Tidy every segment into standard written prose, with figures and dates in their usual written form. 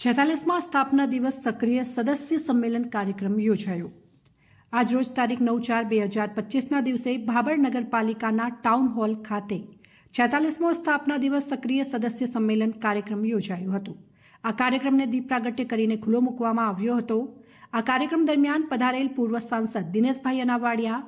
46માં સ્થાપના દિવસ સક્રિય સદસ્ય સંમેલન કાર્યક્રમ યોજાયો। આજરોજ તારીખ 9/4/2025ના દિવસે ભાભર નગરપાલિકાના ટાઉન હોલ ખાતે 46મો સ્થાપના દિવસ સક્રિય સદસ્ય સંમેલન કાર્યક્રમ યોજાયો હતો। આ કાર્યક્રમને દીપ પ્રાગટ્ય કરીને ખુલ્લો મૂકવામાં આવ્યો હતો। આ કાર્યક્રમ દરમિયાન પધારેલ પૂર્વ સાંસદ દિનેશભાઈ અનાવાડિયા,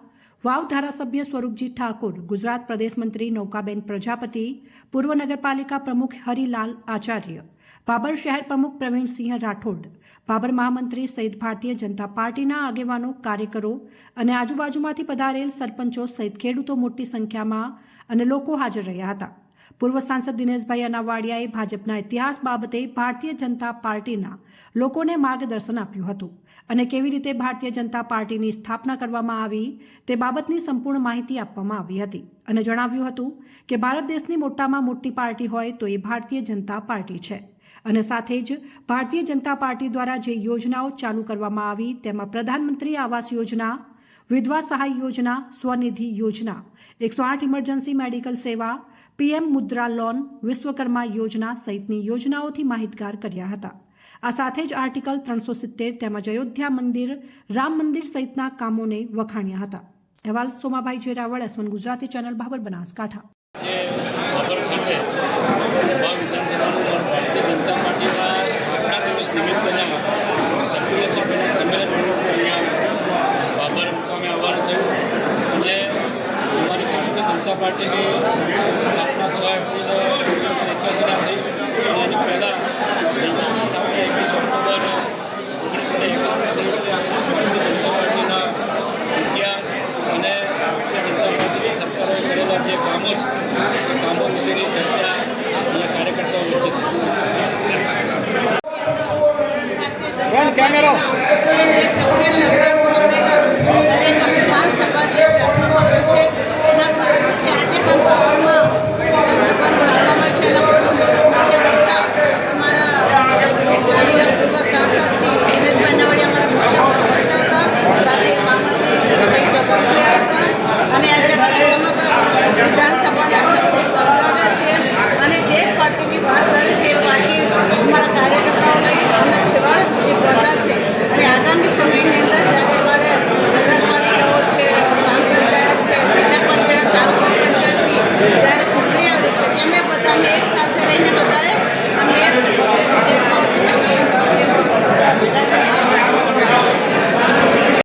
વાવ ધારાસભ્ય સ્વરૂપજી ઠાકોર, ગુજરાત પ્રદેશ મંત્રી નૌકાબેન પ્રજાપતિ, પૂર્વ નગરપાલિકા પ્રમુખ હરિલાલ આચાર્ય, ભાભર શહેર પ્રમુખ પ્રવીણસિંહ રાઠોડ, ભાભર મહામંત્રી સહિત ભારતીય જનતા પાર્ટીના આગેવાનો, કાર્યકરો અને આજુબાજુમાંથી પધારેલ સરપંચો સહિત ખેડૂતો મોટી સંખ્યામાં અને લોકો હાજર રહ્યા હતા। પૂર્વ સાંસદ દિનેશભાઈ અનાવાડિયાએ ભાજપના ઇતિહાસ બાબતે ભારતીય જનતા પાર્ટીના લોકોને માર્ગદર્શન આપ્યું હતું અને કેવી રીતે ભારતીય જનતા પાર્ટીની સ્થાપના કરવામાં આવી તે બાબતની સંપૂર્ણ માહિતી આપવામાં આવી હતી અને જણાવ્યું હતું કે ભારત દેશની મોટામાં મોટી પાર્ટી હોય તો એ ભારતીય જનતા પાર્ટી છે અને સાથે જ ભારતીય જનતા પાર્ટી દ્વારા જે યોજનાઓ ચાલુ કરવામાં આવી તેમાં પ્રધાનમંત્રી આવાસ યોજના, વિધવા સહાય યોજના, સ્વનિધિ યોજના, 108 ઇમરજન્સી મેડિકલ સેવા, PM મુદ્રા લોન, વિશ્વકર્મા યોજના સહિતની યોજનાઓથી માહિતગાર કર્યા હતા। આ સાથે જ આર્ટિકલ 370 તેમજ અયોધ્યા મંદિર, રામ મંદિર સહિતના કામોને વખાણ્યા હતા। અહેવાલ સોમાભાઈ જેરાવળ, S1 ગુજરાતી ચેનલ, ભાભર, બનાસકાંઠા। ભારતીય જનતા પાર્ટીના સ્થાપના દિવસ નિમિત્તેના સક્રિય સંમેલન અહીંયા ભાભર મુકામે આવવાનું થયું અને અમારી ભારતીય જનતા પાર્ટીની સ્થાપના 6 એપ્રિલ 1981ના થઈ અને એની પહેલાં જનસંઘની સ્થાપના 21 ઓક્ટોબર 1951માં થઈ હતી। ભારતીય જનતા પાર્ટીના ઇતિહાસ અને ભારતીય જનતા પાર્ટીની સરકારોએ કરેલા જે કામો છે એ કામો વિશેની ચર્ચા અહીંયા કાર્યકર્તાઓ વચ્ચે થઈ। જે સક્રિય સંમેલન દરેક વિધાનસભા જે રાખવામાં આવ્યું છે એના ભાગરૂપે આજે પણ